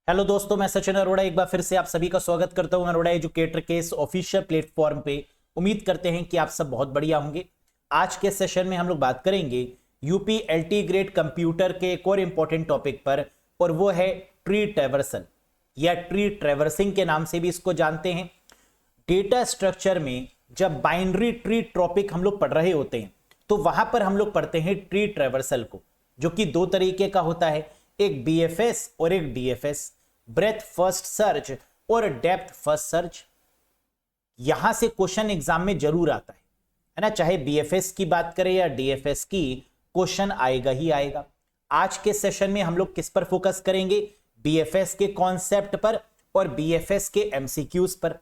Hello दोस्तों, मैं सचिन अरोड़ा एक बार फिर से आप सभी का स्वागत करता हूं अरोड़ा एजुकेटर के इस ऑफिशियल प्लेटफॉर्म पे। उम्मीद करते हैं कि आप सब बहुत बढ़िया होंगे। आज के सेशन में हम लोग बात करेंगे यूपी एलटी ग्रेड कंप्यूटर के एक और इंपॉर्टेंट टॉपिक पर, और वो है ट्री ट्रैवर्सल या ट्री ट्रैवर्सिंग के नाम से भी इसको जानते हैं। डेटा स्ट्रक्चर में जब बाइनरी ट्री टॉपिक हम लोग पढ़ रहे होते हैं तो वहां पर हम लोग पढ़ते हैं ट्री ट्रैवर्सल को, जो कि दो तरीके का होता है, एक बीएफएस और एक डीएफएस, ब्रेथ फर्स्ट सर्च और डेप्थ फर्स्ट सर्च। यहां से क्वेश्चन एग्जाम में जरूर आता है ना, चाहे बीएफएस की बात करें या डीएफएस की, क्वेश्चन आएगा ही आएगा। आज के सेशन में हम लोग किस पर फोकस करेंगे? बीएफएस के कॉन्सेप्ट पर और बीएफएस के एमसीक्यूज पर।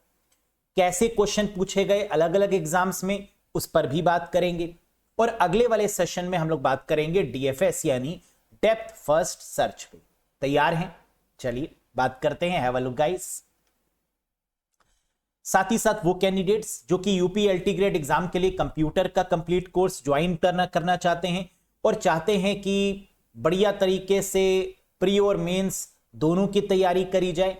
कैसे क्वेश्चन पूछे गए अलग अलग एग्जाम्स में, उस पर भी बात करेंगे। और अगले वाले सेशन में हम लोग बात करेंगे डीएफएस यानी डेप्थ फर्स्ट सर्च पे। तैयार हैं? चलिए बात करते हैं। Have a look guys. साथ ही साथ वो कैंडिडेट्स जो कि यूपी एलटी ग्रेड एग्जाम के लिए कंप्यूटर का कंप्लीट कोर्स ज्वाइन करना चाहते हैं और चाहते हैं कि बढ़िया तरीके से प्री और मेंस दोनों की तैयारी करी जाए,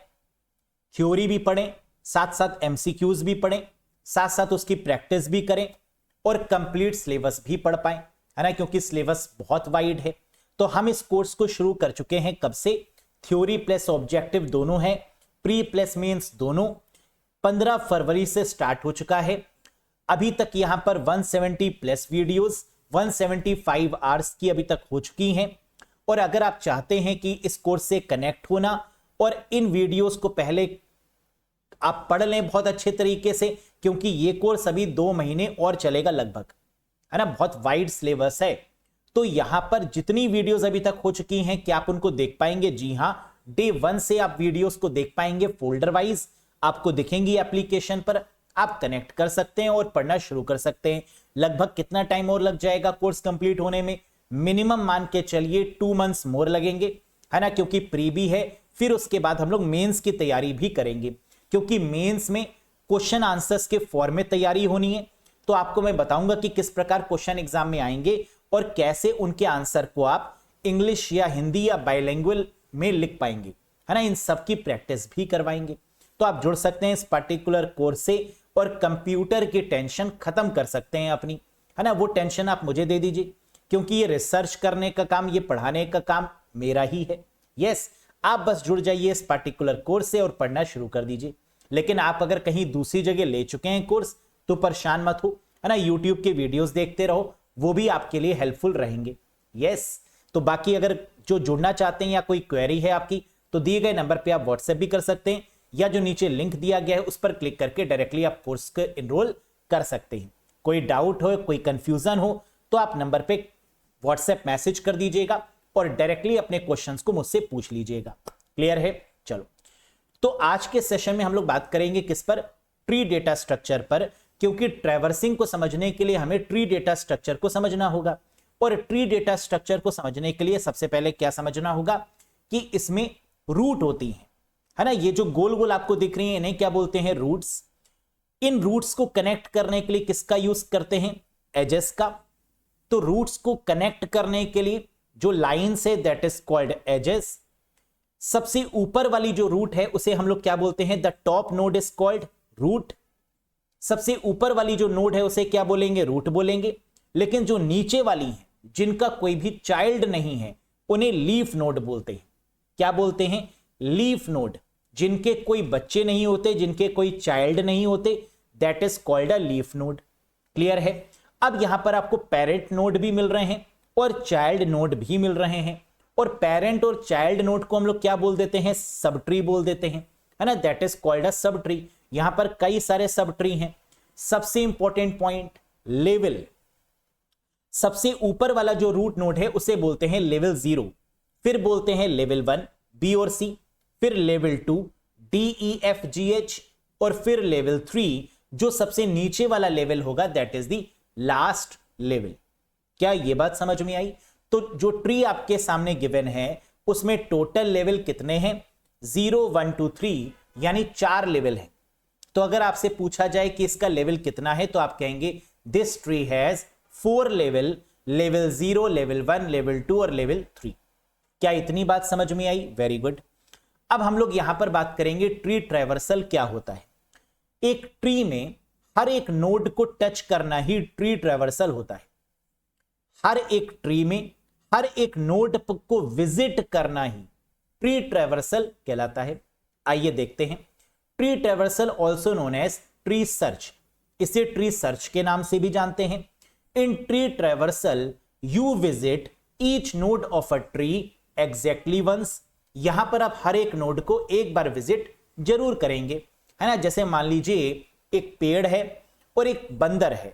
थ्योरी भी पढ़ें, साथ साथ एमसीक्यूज भी पढ़ें, साथ साथ उसकी प्रैक्टिस भी करें और कंप्लीट सिलेबस भी पढ़ पाएं, है ना, क्योंकि सिलेबस बहुत वाइड है। तो हम इस कोर्स को शुरू कर चुके हैं कब से? थ्योरी प्लस ऑब्जेक्टिव दोनों है, प्री प्लस मेंस दोनों 15 फरवरी से स्टार्ट हो चुका है। अभी तक यहां पर 170 प्लस वीडियोस 175 आवर्स की अभी तक हो चुकी हैं। और अगर आप चाहते हैं कि इस कोर्स से कनेक्ट होना और इन वीडियोस को पहले आप पढ़ लें बहुत अच्छे तरीके से, क्योंकि ये कोर्स अभी 2 महीने और चलेगा लगभग, है ना, बहुत वाइड सिलेबस है। तो यहां पर जितनी वीडियोस अभी तक हो चुकी हैं, क्या आप उनको देख पाएंगे? जी हां, डे 1 से आप वीडियोस को देख पाएंगे, फोल्डर वाइज आपको दिखेंगी एप्लीकेशन पर, आप कनेक्ट कर सकते हैं और पढ़ना शुरू कर सकते हैं। लगभग कितना टाइम और लग जाएगा कोर्स कंप्लीट होने में? मिनिमम मान के चलिए 2 मंथ्स मोर लगेंगे, है ना, क्योंकि प्री भी है। फिर उसके बाद हम लोग मेंस की तैयारी भी करेंगे, क्योंकि मेंस में क्वेश्चन आंसर्स के फॉर्म में तैयारी होनी है। तो आपको मैं बताऊंगा कि किस प्रकार क्वेश्चन एग्जाम में आएंगे और कैसे उनके आंसर को आप इंग्लिश या हिंदी या बाइलिंगुअल में लिख पाएंगे, है ना, इन सब की प्रैक्टिस भी करवाएंगे। तो आप जुड़ सकते हैं इस पर्टिकुलर कोर्स से और कंप्यूटर की टेंशन खत्म कर सकते हैं अपनी, है ना। वो टेंशन आप मुझे दे दीजिए, क्योंकि ये रिसर्च करने का काम, ये पढ़ाने का काम मेरा ही है। यस, आप बस जुड़ जाइए इस पर्टिकुलर कोर्स से और पढ़ना शुरू कर दीजिए। लेकिन आप अगर कहीं दूसरी जगह ले चुके हैं कोर्स तो परेशान मत हो, है ना, यूट्यूब के वीडियोस देखते रहो, वो भी आपके लिए हेल्पफुल रहेंगे। यस, तो बाकी अगर जो जुड़ना चाहते हैं या कोई क्वेरी है आपकी, तो दिए गए नंबर पे आप व्हाट्सएप भी कर सकते हैं, या जो नीचे लिंक दिया गया है उस पर क्लिक करके डायरेक्टली आप कोर्स को एनरोल कर सकते हैं। कोई डाउट हो, कोई कंफ्यूजन हो, तो आप नंबर पे व्हाट्सएप मैसेज कर दीजिएगा और डायरेक्टली अपने क्वेश्चंस को मुझसे पूछ लीजिएगा। क्लियर है? चलो, तो आज के सेशन में हम लोग बात करेंगे किस पर? ट्री डेटा स्ट्रक्चर पर, क्योंकि ट्रैवर्सिंग को समझने के लिए हमें ट्री डेटा स्ट्रक्चर को समझना होगा। और ट्री डेटा स्ट्रक्चर को समझने के लिए सबसे पहले क्या समझना होगा कि इसमें रूट होती हैं, है ना। ये जो गोल गोल आपको दिख रही है, इन्हें क्या बोलते हैं? रूट्स। इन रूट्स को कनेक्ट करने के लिए किसका यूज करते हैं? एजेस का। तो रूट्स को कनेक्ट करने के लिए जो लाइंस है दैट इज कॉल्ड एजेस। सबसे ऊपर वाली जो रूट है उसे हम लोग क्या बोलते हैं? The top node is called root. सबसे ऊपर वाली जो नोड है उसे क्या बोलेंगे? रूट बोलेंगे। लेकिन जो नीचे वाली है, जिनका कोई भी चाइल्ड नहीं है, उन्हें लीफ नोड बोलते हैं। क्या बोलते हैं? Leaf node. जिनके कोई बच्चे नहीं होते, जिनके कोई चाइल्ड नहीं होते, that is called a leaf node. Clear है? अब यहां पर आपको पेरेंट नोड भी मिल रहे हैं और चाइल्ड नोड भी मिल रहे हैं, और पेरेंट और चाइल्ड नोड को हम लोग क्या बोल देते हैं? सब ट्री बोल देते हैं, है ना, that is called a sub tree. यहां पर कई सारे सब ट्री हैं। सबसे इंपॉर्टेंट पॉइंट, लेवल। सबसे ऊपर वाला जो रूट नोड है उसे बोलते हैं लेवल 0, फिर बोलते हैं लेवल 1 बी और सी, फिर level 2 D E F G H, और फिर लेवल 3 जो सबसे नीचे वाला लेवल होगा that is the last level. क्या ये बात समझ में आई? तो जो ट्री आपके सामने गिवन है उसमें टोटल लेवल कितने हैं? 0 1 2 3, यानी 4 लेवल है। तो अगर आपसे पूछा जाए कि इसका लेवल कितना है, तो आप कहेंगे this tree has 4 level, level 0, level 1, level 2 और लेवल 3। क्या इतनी बात समझ में आई? Very good. अब हम लोग यहां पर बात करेंगे ट्री ट्रैवर्सल क्या होता है। एक ट्री में हर एक नोड को टच करना ही ट्री ट्रैवर्सल होता है। हर एक ट्री में हर एक नोड को विजिट करना ही ट्री ट्रैवर्सल कहलाता है। आइए देखते हैं। Tree traversal also known as tree search, इसे ट्री सर्च के नाम से भी जानते हैं। In tree traversal you visit each node of a tree exactly once. यहां पर आप हर एक नोड को एक बार विजिट जरूर करेंगे, है ना। जैसे मान लीजिए एक पेड़ है और एक बंदर है।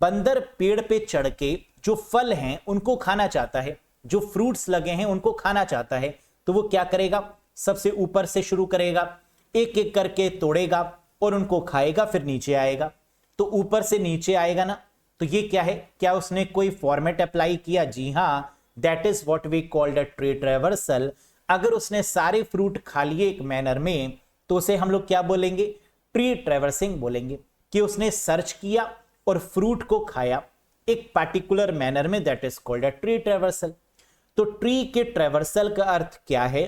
बंदर पेड़ पे चढ़ के जो फल हैं उनको खाना चाहता है, जो फ्रूट्स लगे हैं उनको खाना चाहता है, तो वो क्या करेगा, सबसे ऊपर से शुरू करेगा, एक एक करके तोड़ेगा और उनको खाएगा, फिर नीचे आएगा। तो ऊपर से नीचे आएगा ना, तो ये क्या है, क्या उसने कोई फॉर्मेट अप्लाई किया? जी हां, that is what we called a tree traversal. अगर उसने सारे फ्रूट खा लिए एक मैनर में, तो उसे हम लोग क्या बोलेंगे, ट्री ट्रैवर्सिंग बोलेंगे, कि उसने सर्च किया और फ्रूट को खाया एक पार्टिकुलर मैनर में, that is called a tree traversal. तो ट्री के ट्रैवर्सल का अर्थ क्या है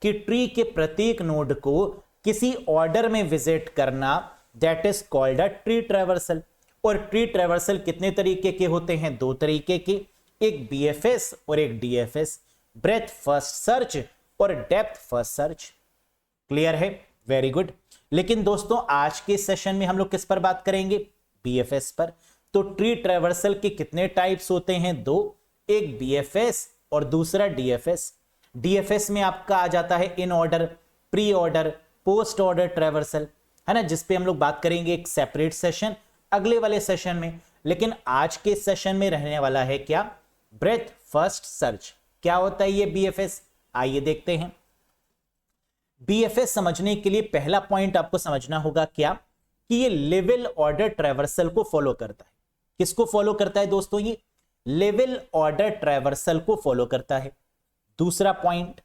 कि ट्री के प्रत्येक नोड को किसी ऑर्डर में विजिट करना, that is called a tree traversal. और ट्री ट्रैवर्सल कितने तरीके के होते हैं? दो तरीके के, एक बीएफएस और एक डीएफएस, ब्रेथ फर्स्ट सर्च और डेप्थ फर्स्ट सर्च। क्लियर है? Very good. लेकिन दोस्तों आज के सेशन में हम लोग किस पर बात करेंगे? बीएफएस पर। तो ट्री ट्रैवर्सल के कितने टाइप्स होते हैं? दो, एक बीएफएस और दूसरा डीएफएस। डीएफएस में आपका आ जाता है in order, pre order, post order traversal, है ना, जिसपे हम लोग बात करेंगे एक सेपरेट सेशन अगले वाले सेशन में। लेकिन आज के सेशन में रहने वाला है क्या? Breath first search. क्या होता है ये बीएफएस? आइए देखते हैं। बीएफएस समझने के लिए पहला पॉइंट आपको समझना होगा क्या, कि ये लेवल ऑर्डर ट्रैवर्सल को फॉलो करता है। किसको फॉलो करता है दोस्तों? ये लेवल ऑर्डर ट्रैवर्सल को फॉलो करता है। दूसरा पॉइंट,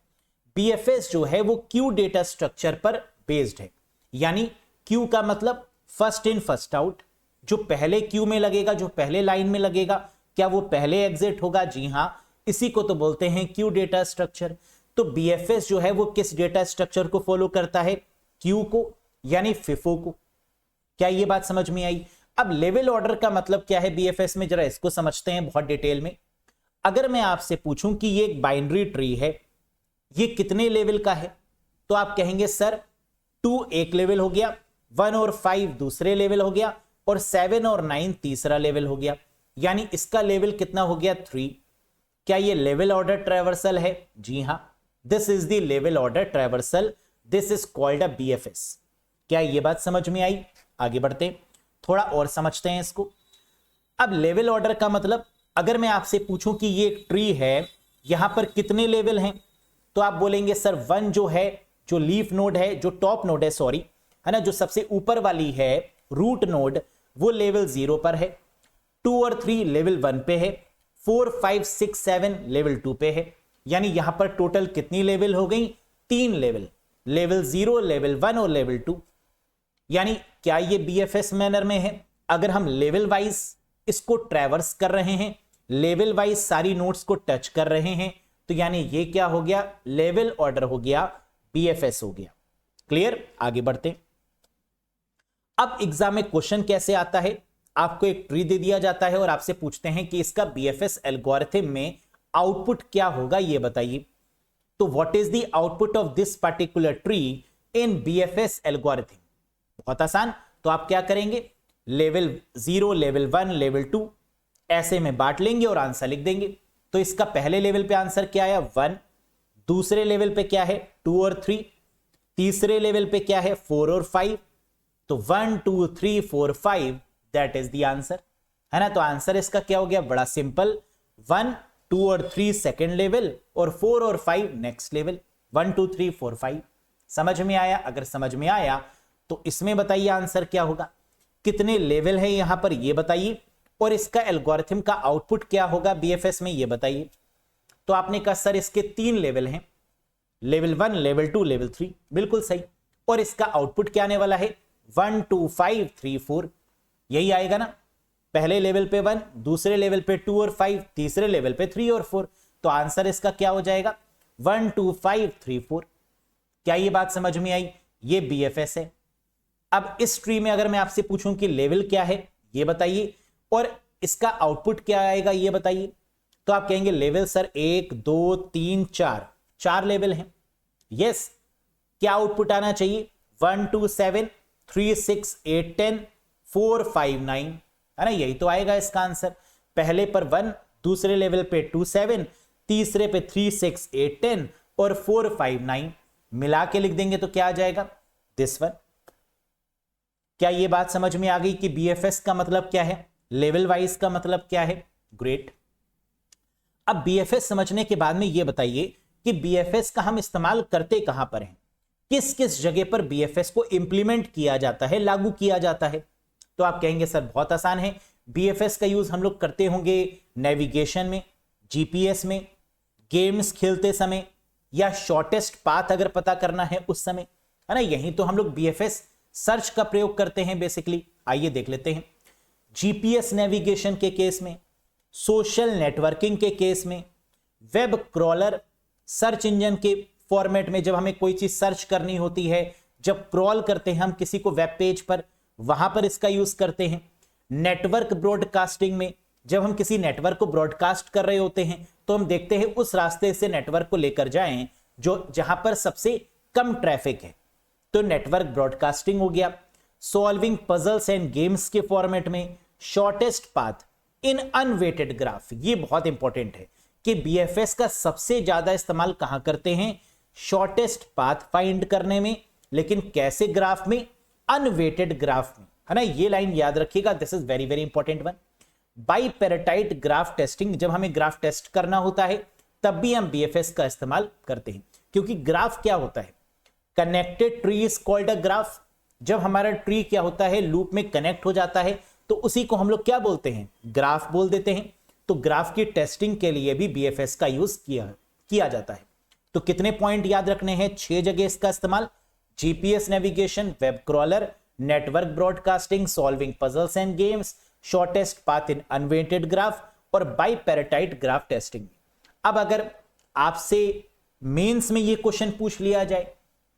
बीएफएस जो है वो क्यू डेटा स्ट्रक्चर पर बेस्ड है। यानी क्यू का मतलब फर्स्ट इन फर्स्ट आउट, जो पहले क्यू में लगेगा, जो पहले लाइन में लगेगा, क्या वो पहले एग्जिट होगा? जी हां, इसी को तो बोलते हैं क्यू डेटा स्ट्रक्चर। तो बीएफएस जो है वो किस डेटा स्ट्रक्चर को फॉलो करता है? क्यू को, यानी फिफो को। क्या ये बात समझ में आई? अब लेवल ऑर्डर का मतलब क्या है बीएफएस में, जरा इसको समझते हैं बहुत डिटेल में। अगर मैं आपसे पूछूं कि ये एक बाइनरी ट्री है, ये कितने लेवल का है, तो आप कहेंगे सर 2 एक लेवल हो गया, 1 और 5 दूसरे लेवल हो गया, और 7 और 9 तीसरा लेवल हो गया। यानी इसका लेवल कितना हो गया? 3। क्या ये लेवल ऑर्डर ट्रैवर्सल है? जी हां, this is the level order traversal, this is called a BFS. क्या ये बात समझ में आई? आगे बढ़ते थोड़ा और समझते हैं इसको। अब लेवल ऑर्डर का मतलब, अगर मैं आपसे पूछूं कि ये एक ट्री है, यहां पर कितने लेवल हैं, तो आप बोलेंगे सर 1 जो है, जो लीफ नोड है, जो टॉप नोड है, सॉरी, है ना, जो सबसे ऊपर वाली है रूट नोड, वो लेवल 0 पर है। 2 और 3 लेवल 1 पे है। 4, 5, 6, 7 लेवल 2 पे है। यानी यहां पर टोटल कितनी लेवल हो गई? 3 लेवल, लेवल 0, लेवल 1 और लेवल 2। यानी क्या ये बीएफएस मैनर में है? अगर हम लेवल वाइज इसको ट्रैवर्स कर रहे हैं, लेवल वाइज सारी नोड्स को टच कर रहे हैं, तो यानी ये क्या हो गया? लेवल ऑर्डर हो गया, बीएफएस हो गया। क्लियर? आगे बढ़ते। अब एग्जाम में क्वेश्चन कैसे आता है? आपको एक ट्री दे दिया जाता है और आपसे पूछते हैं कि इसका बीएफएस एल्गोरिथम में आउटपुट क्या होगा, ये बताइए। तो what is the output of this particular tree in BFS algorithm? बहुत आसान। तो आप क्या करेंगे? लेवल 0, लेवल 1, लेवल 2 ऐसे में बांट लेंगे और आंसर लिख देंगे। तो इसका पहले लेवल पे आंसर क्या आया? 1। दूसरे लेवल पे क्या है? 2 और 3। तीसरे लेवल पे क्या है? 4 और 5। तो 1, 2, 3, 4, 5 दैट इज द आंसर, है ना। तो आंसर इसका क्या हो गया? बड़ा सिंपल, 1, 2 और 3 सेकेंड लेवल और 4 और 5 नेक्स्ट लेवल। 1, 2, 3, 4, 5 समझ में आया? अगर समझ में आया तो इसमें बताइए आंसर क्या होगा, कितने लेवल है यहां पर ये बताइए, और इसका एल्गोरिथम का आउटपुट क्या होगा बीएफएस में ये बताइए। तो आपने कहा सर इसके 3 लेवल हैं, लेवल 1, लेवल 2, लेवल 3, बिल्कुल सही। और इसका आउटपुट क्या आने वाला है? 1, 2, 5, 3, 4, यही आएगा ना। पहले लेवल पे 1, दूसरे लेवल पे 2 और 5, तीसरे लेवल पे 3 और 4। तो आंसर इसका क्या हो जाएगा? 1, 2, 5, 3, 4। क्या ये बात समझ में आई? ये BFS है। अब इस ट्री में अगर मैं आपसे पूछूं कि लेवल क्या है ये बताइए, और इसका आउटपुट क्या आएगा ये बताइए, तो आप कहेंगे लेवल सर 1 2 3 4 लेवल हैं। यस, क्या आउटपुट आना चाहिए? 1 2 7 3 6 8 10 4 5 9, है ना? यही तो आएगा इसका आंसर। पहले पर 1, दूसरे लेवल पे 2 7, तीसरे पे 3 6 8 10 और 4 5 9 मिला के लिख देंगे तो क्या आ जाएगा? This one. क्या ये बात समझ में आ गई कि BFS का मतलब क्या है, लेवल वाइज का मतलब क्या है? ग्रेट। अब BFS समझने के बाद में ये बताइए कि BFS का हम इस्तेमाल करते कहां पर हैं, किस किस जगह पर BFS को इंप्लीमेंट किया जाता है, लागू किया जाता है। तो आप कहेंगे सर बहुत आसान है, BFS का यूज हम लोग करते होंगे नेविगेशन में, GPS में, गेम्स खेलते समय, या शॉर्टेस्ट पाथ अगर पता करना है उस समय, है ना? यही तो हम लोग BFS सर्च का प्रयोग करते हैं बेसिकली। आइए देख लेते हैं। GPS नेविगेशन के केस में, सोशल नेटवर्किंग के केस में, वेब क्रॉलर सर्च इंजन के फॉर्मेट में जब हमें कोई चीज सर्च करनी होती है, जब क्रॉल करते हैं हम किसी को वेब पेज पर, वहां पर इसका यूज करते हैं। नेटवर्क ब्रॉडकास्टिंग में जब हम किसी नेटवर्क को ब्रॉडकास्ट कर रहे होते हैं तो हम देखते हैं उस रास्ते से नेटवर्क को लेकर जाएं जो जहां पर सबसे कम ट्रैफिक है, तो नेटवर्क ब्रॉडकास्टिंग हो गया। सॉल्विंग पजल्स एंड गेम्स के फॉर्मेट में शॉर्टेस्ट पाथ इन अनवेटेड ग्राफ, ये बहुत इंपॉर्टेंट है कि BFS का सबसे ज्यादा इस्तेमाल कहां करते हैं? शॉर्टेस्ट पाथ फाइंड करने में, लेकिन कैसे ग्राफ में? अनवेटेड ग्राफ में, है ना? ये लाइन याद रखिएगा, this is very very important one. Bipartite graph testing, जब हमें ग्राफ टेस्ट करना होता है तब भी हम BFS का इस्तेमाल करते हैं, क्योंकि ग्राफ क्या होता है? Connected tree is called a graph. जब हमारा ट्री क्या होता है, लूप में कनेक्ट हो जाता है, तो उसी को हम लोग क्या बोलते हैं? ग्राफ बोल देते हैं। तो ग्राफ की टेस्टिंग के लिए भी BFS का यूज किया जाता है। तो कितने पॉइंट याद रखने हैं? 6 जगह इसका इस्तेमाल। GPS navigation, web crawler, network broadcasting, solving puzzles and games, shortest path in unweighted graph और बाइपेरेटाइट ग्राफ टेस्टिंग। अब अगर आपसे मेंस में ये क्वेश्चन पूछ लिया जाए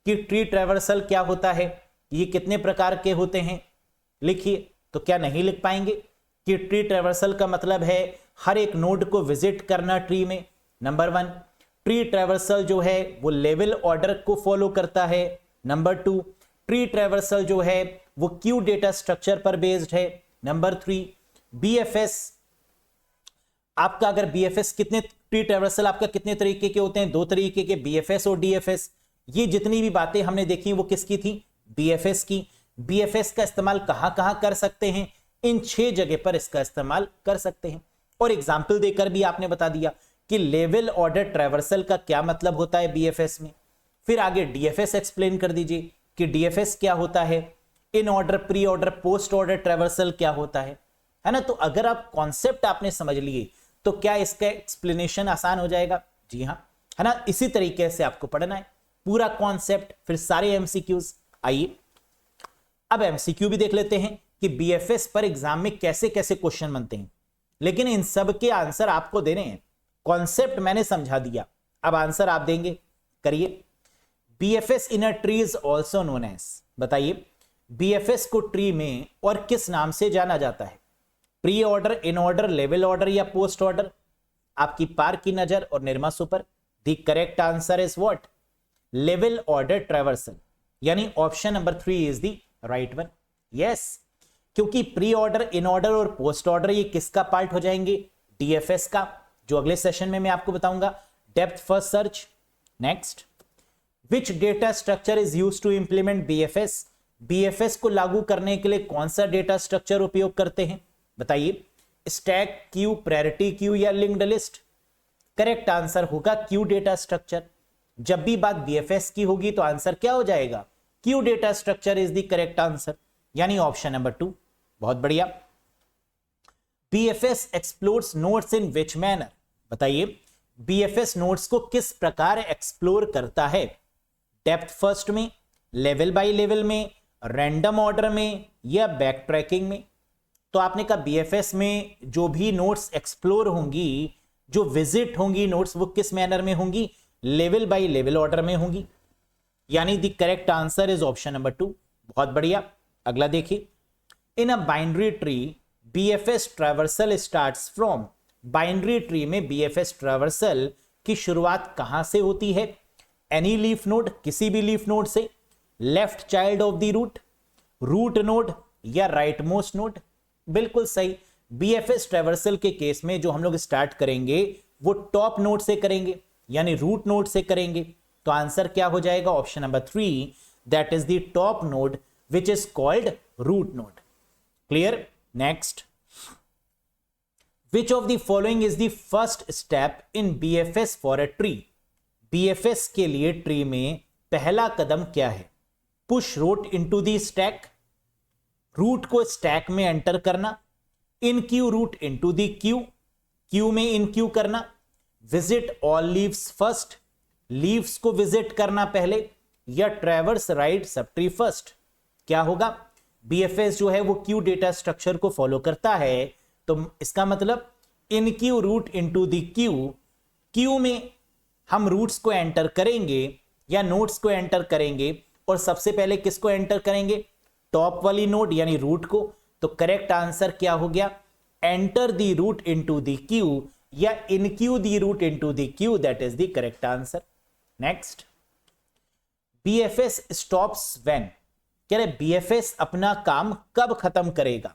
कि ट्री ट्रैवर्सल क्या होता है, ये कितने प्रकार के होते हैं, लिखिए, तो क्या नहीं लिख पाएंगे कि ट्री ट्रैवर्सल का मतलब है हर एक नोड को विजिट करना ट्री में। नंबर 1, ट्री ट्रैवर्सल जो है वो लेवल ऑर्डर को फॉलो करता है। नंबर 2, ट्री ट्रैवर्सल जो है वो क्यू डेटा स्ट्रक्चर पर बेस्ड है। नंबर 3, BFS आपका, अगर BFS कितने ट्री ट्रैवर्सल आपका कितने तरीके के होते हैं? 2 तरीके के, BFS और DFS। ये जितनी भी बातें हमने देखी वो किसकी थी? BFS की। BFS का इस्तेमाल कहां कहां कर सकते हैं? इन 6 जगह पर इसका इस्तेमाल कर सकते हैं। और एग्जाम्पल देकर भी आपने बता दिया कि लेवल ऑर्डर ट्रैवर्सल का क्या मतलब होता है BFS में। फिर आगे DFS एक्सप्लेन कर दीजिए कि DFS क्या होता है, in order, pre order, post order traversal क्या होता है ना? तो अगर आप कॉन्सेप्ट आपने समझ लिए तो क्या इसका एक्सप्लेनेशन आसान हो जाएगा? जी हाँ, है ना? इसी तरीके से आपको पढ़ना है पूरा कॉन्सेप्ट, फिर सारे MCQs। आइए अब MCQ भी देख लेते हैं कि BFS पर एग्जाम में कैसे कैसे क्वेश्चन बनते हैं, लेकिन इन सब के आंसर आपको देने हैं। कॉन्सेप्ट मैंने समझा दिया, अब आंसर आप देंगे। करिए। BFS in a tree is also known as, बताइए BFS को ट्री में और किस नाम से जाना जाता है? Pre order, in order, level order या पोस्ट ऑर्डर? आपकी पार की नजर और Nirma super. The correct answer is what? Level order traversal, यानी option number 3 is the right one. Yes, क्योंकि प्री ऑर्डर, इन ऑर्डर और पोस्ट ऑर्डर ये किसका पार्ट हो जाएंगे? DFS का, जो अगले सेशन में मैं आपको बताऊंगा। Depth first search. Next, which data structure is use to implement BFS? BFS को लागू करने के लिए कौन सा डेटा स्ट्रक्चर उपयोग करते हैं? बताइए, स्टैक क्यू, प्रायोरिटी क्यू या लिंक्ड लिस्ट? करेक्ट आंसर होगा क्यू डेटा स्ट्रक्चर। जब भी बात BFS की होगी तो आंसर क्या हो जाएगा? Q data structure is the correct answer, यानी ऑप्शन नंबर 2। बहुत बढ़िया। BFS एक्सप्लोर्स नोड्स इन विच मैनर? बताइए BFS नोड्स को किस प्रकार एक्सप्लोर करता है? डेप्थ फर्स्ट में, लेवल बाय लेवल में, रैंडम ऑर्डर में या बैक ट्रैकिंग में? तो आपने कहा BFS में जो भी नोड्स एक्सप्लोर होंगी, जो विजिट होंगी नोड्स, वो किस मैनर में होंगी? लेवल बाय लेवल ऑर्डर में होंगी। यानी the correct answer is option number 2। बहुत बढ़िया। अगला देखिए, in a binary tree BFS traversal starts from. Binary tree में BFS ट्रैवर्सल की शुरुआत कहां से होती है? एनी लीफ नोड, किसी भी लीफ नोड से, left child of the root, root node, या राइट मोस्ट नोड। बिल्कुल सही। BFS ट्रैवर्सल के केस में जो हम लोग स्टार्ट करेंगे वो टॉप नोड से करेंगे, यानी रूट नोड से करेंगे। तो आंसर क्या हो जाएगा? Option number 3, that is the top node which is called root node. Clear? Next, which of the following is the first step in BFS for a tree? BFS के लिए tree में पहला कदम क्या है? Push root into the stack, root को stack में enter करना, enqueue root into the queue, queue में इनक्यू करना, visit all leaves first, leaves को विजिट करना पहले, या traverse right sub tree first. क्या होगा? BFS जो है वो क्यू डेटा स्ट्रक्चर को फॉलो करता है, तो इसका मतलब enqueue root into the queue, queue में हम रूट्स को एंटर करेंगे या नोड्स को एंटर करेंगे, और सबसे पहले किसको एंटर करेंगे? टॉप वाली नोड यानी रूट को। तो करेक्ट आंसर क्या हो गया? Enter the root into the queue, या enqueue the root into the queue, that is the correct answer. Next, BFS stops when. कह रहे BFS अपना काम कब खत्म करेगा?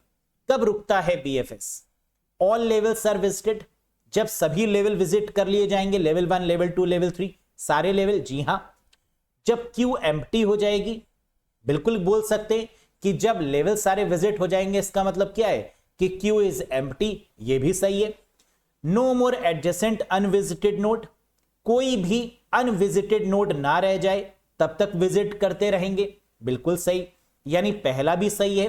कब रुकता है BFS? All levels are visited, जब सभी लेवल विजिट कर लिए जाएंगे, लेवल 1, लेवल 2, लेवल 3, सारे लेवल। जी हां। जब क्यू एम्प्टी हो जाएगी, बिल्कुल बोल सकते हैं कि जब लेवल सारे विजिट हो जाएंगे, इसका मतलब क्या है कि क्यू इज एम्प्टी, ये भी सही है। नो मोर एडजेसेंट अनविजिटेड नोड, कोई भी अनविजिटेड नोड ना रह जाए तब तक विजिट करते रहेंगे, बिल्कुल सही। यानी पहला भी सही है,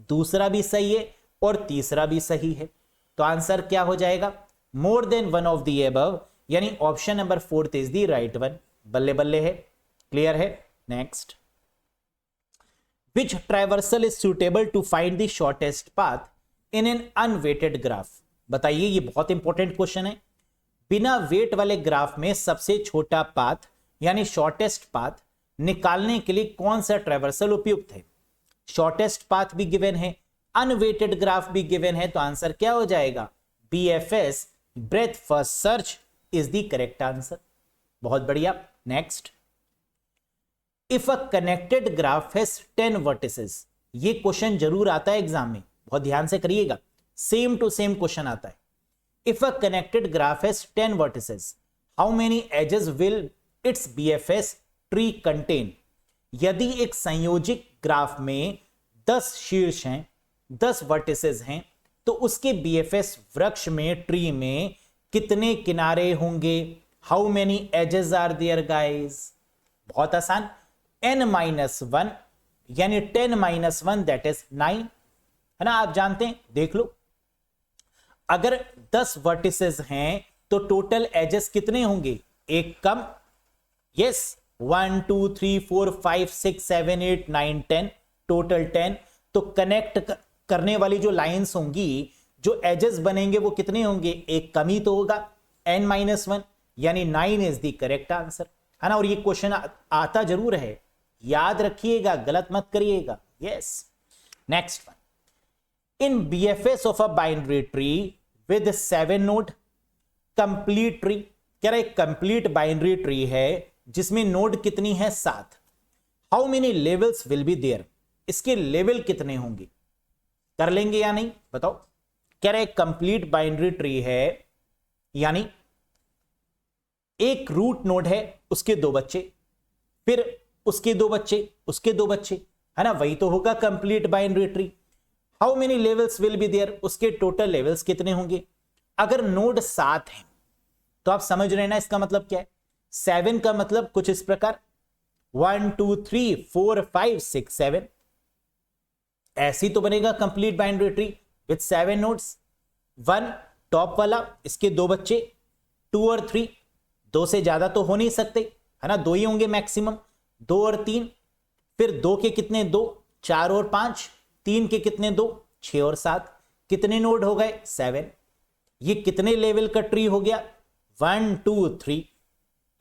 दूसरा भी सही है, और तीसरा भी सही है। तो आंसर क्या हो जाएगा? More than one of the above, यानी option number 4 is the right one. बल्ले बल्ले है। क्लियर है? Next, which traversal is suitable to find the shortest path in an unweighted graph? बताइए, ये बहुत इंपॉर्टेंट क्वेश्चन है। बिना वेट वाले ग्राफ में सबसे छोटा पाथ यानी शॉर्टेस्ट पाथ निकालने के लिए कौन सा ट्रैवर्सल उपयुक्त है? शॉर्टेस्ट पाथ भी गिवन है, अनवेटेड ग्राफ भी गिवन है, तो आंसर क्या हो जाएगा? BFS breath first search is the correct answer. बहुत बढ़िया। Next, if a connected graph has 10 vertices, ये क्वेश्चन जरूर आता है एग्जाम में, बहुत ध्यान से करिएगा, सेम टू सेम क्वेश्चन आता है। If a connected graph has 10 vertices, how many edges will its BFS tree contain? यदि एक संयोजित ग्राफ में 10 शीर्ष हैं, 10 वर्टिसेस हैं, तो उसके BFS वृक्ष में, ट्री में कितने किनारे होंगे? How many edges are there guys? बहुत आसान, n-1 यानी 10-1 दैट इज 9, है ना? आप जानते हैं, देख लो, अगर 10 वर्टिसेस हैं तो टोटल एजेस कितने होंगे? एक कम, यस, 1 2 3 4 5 6 7 8 9 10, टोटल 10। तो कनेक्ट करने वाली जो लाइंस होंगी, जो एजेस बनेंगे, वो कितने होंगे? एक कम ही तो होगा, n-1, यानी 9 इज द करेक्ट आंसर, है ना? और ये क्वेश्चन आता जरूर है, याद रखिएगा, गलत मत करिएगा। Yes. Next one, in BFS of a binary tree with 7 node, complete tree. कह रहा है कंप्लीट बाइनरी ट्री है जिसमें नोड कितनी है? 7। How many levels will be there? इसके लेवल कितने होंगे? कर लेंगे या नहीं बताओ? कह रहे कंप्लीट बाइनरी ट्री है, यानी एक रूट नोड है, उसके 2 बच्चे, फिर उसके 2 बच्चे, उसके 2 बच्चे, है ना? वही तो होगा complete binary tree. How many levels will be there? उसके टोटल लेवल्स कितने होंगे? अगर नोड 7 है तो आप समझ रहे हैं ना इसका मतलब क्या है? 7 का मतलब कुछ इस प्रकार, 1 2 3 4 5 6 7, ऐसी तो बनेगा complete binary tree with 7 nodes. 1 top वाला, इसके 2 बच्चे, 2 और 3, 2 से ज्यादा तो हो नहीं सकते, है ना? 2 ही होंगे मैक्सिमम, 2 और 3, फिर 2 के कितने? 2, 4 और 5, 3 के कितने? 2, 6 और 7, कितने नोड हो गए? 7। ये कितने लेवल का ट्री हो गया? 1 2 3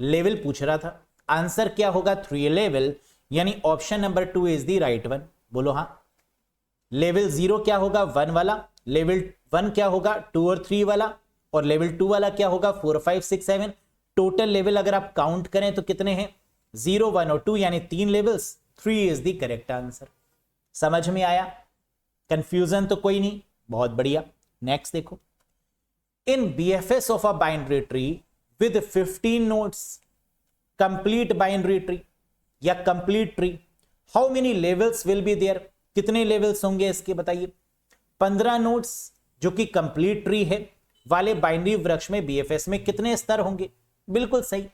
लेवल पूछ रहा था, आंसर क्या होगा 3 लेवल, यानी option number 2 is the right one. बोलो हाँ। लेवल 0 क्या होगा 1 वाला, लेवल 1 क्या होगा 2 और 3 वाला, और लेवल 2 वाला क्या होगा 4 5 6 7। टोटल लेवल अगर आप काउंट करें तो कितने हैं 0 1 और 2, यानी 3 levels. 3 is the correct answer. समझ में आया? कंफ्यूजन तो कोई नहीं, बहुत बढ़िया। नेक्स्ट देखो, in BFS of a binary tree with 15 nodes, complete binary tree या complete tree, how many levels will be there, कितने लेवल्स होंगे इसके बताइए। 15 नोड्स जो कि कंप्लीट ट्री है वाले बाइनरी वृक्ष में BFS में कितने स्तर होंगे? बिल्कुल सही।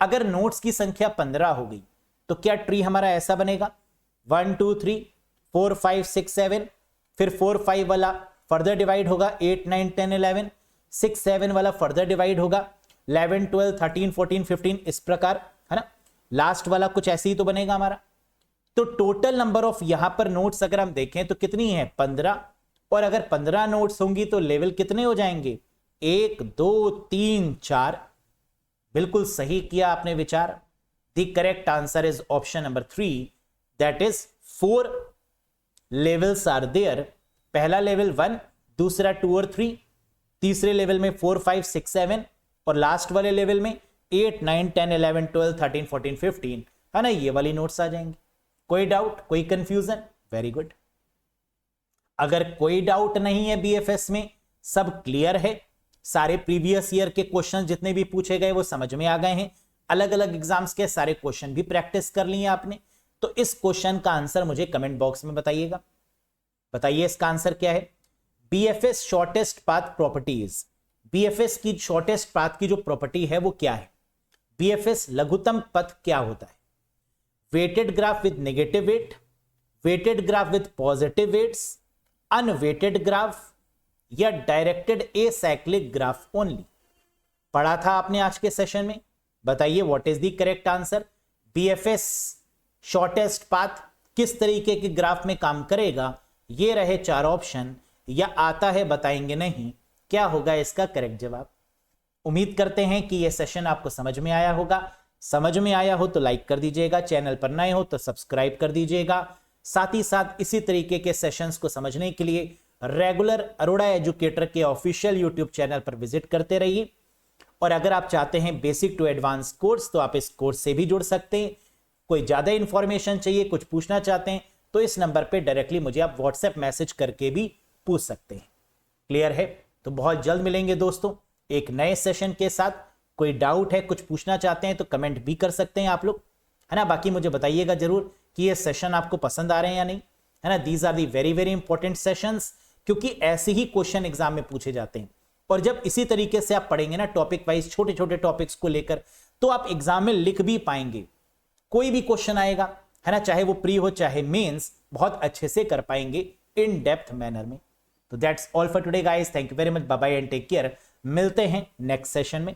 अगर नोड्स की संख्या 15 हो गई तो क्या ट्री हमारा ऐसा बनेगा 1 2 3 4 5 6 7, फिर 4 5 वाला फर्दर डिवाइड होगा 8 9 10 11, 6 7 वाला फर्दर डिवाइड होगा 11 12 13 14 15, इस प्रकार, है ना। लास्ट वाला कुछ ऐसे ही तो बनेगा हमारा। तो टोटल नंबर ऑफ यहां पर नोट्स अगर हम देखें तो कितनी है 15, और अगर 15 नोट्स होंगी तो लेवल कितने हो जाएंगे 1 2 3 4। बिल्कुल सही किया आपने विचार। The correct answer is option number 3, that is 4 levels are there. पहला लेवल 1, दूसरा 2 और 3, तीसरे लेवल में 4 5 6 7, और लास्ट वाले लेवल में 8 9 10 11 12 13 14 15, है ना। ये वाली नोट्स आ जाएंगे। कोई डाउट, कोई कंफ्यूजन? Very good. अगर कोई डाउट नहीं है BFS में, सब क्लियर है, सारे प्रीवियस ईयर के क्वेश्चन जितने भी पूछे गए वो समझ में आ गए हैं, अलग अलग एग्जाम्स के सारे क्वेश्चन भी प्रैक्टिस कर लिए आपने, तो इस क्वेश्चन का आंसर मुझे कमेंट बॉक्स में बताइएगा। बताइए इसका आंसर क्या है। BFS shortest path properties, BFS की शॉर्टेस्ट पाथ की जो प्रॉपर्टी है वो क्या है? BFS लघुत्तम पथ क्या होता है? Weighted graph with negative weight, weighted graph with positive weights, unweighted graph, या डायरेक्टेड एसाइक्लिक ग्राफ ओनली। पढ़ा था आपने आज के सेशन में, बताइए what is the correct answer. BFS shortest path किस तरीके के ग्राफ में काम करेगा? ये रहे 4 ऑप्शन, या आता है बताएंगे नहीं। क्या होगा इसका करेक्ट जवाब? उम्मीद करते हैं कि यह सेशन आपको समझ में आया होगा। समझ में आया हो तो लाइक कर दीजिएगा, चैनल पर नए हो तो सब्सक्राइब कर दीजिएगा। साथ ही साथ इसी तरीके के सेशंस को समझने के लिए रेगुलर अरोड़ा एजुकेटर के ऑफिशियल यूट्यूब चैनल पर विजिट करते रहिए। और अगर आप चाहते हैं बेसिक टू एडवांस कोर्स तो आप इस कोर्स से भी जुड़ सकते हैं। कोई ज्यादा इंफॉर्मेशन चाहिए, कुछ पूछना चाहते हैं तो इस नंबर पे डायरेक्टली मुझे आप व्हाट्सएप मैसेज करके भी पूछ सकते हैं। क्लियर है? तो बहुत जल्द मिलेंगे दोस्तों एक नए सेशन के साथ। कोई डाउट है, कुछ पूछना चाहते हैं तो कमेंट भी कर सकते हैं आप लोग, है ना। बाकी मुझे बताइएगा जरूर कि ये सेशन आपको पसंद आ रहे हैं या नहीं, है ना। These are the very very important sessions, क्योंकि ऐसे ही क्वेश्चन एग्जाम में पूछे जाते हैं। और जब इसी तरीके से आप पढ़ेंगे ना टॉपिक वाइज छोटे छोटे टॉपिक्स को लेकर, तो आप एग्जाम में लिख भी पाएंगे। कोई भी क्वेश्चन आएगा, है ना, चाहे वो प्री हो चाहे मेंस, बहुत अच्छे से कर पाएंगे इन डेप्थ मैनर में। तो that's all for today guys, thank you very much, bye bye and take care. मिलते हैं नेक्स्ट सेशन में।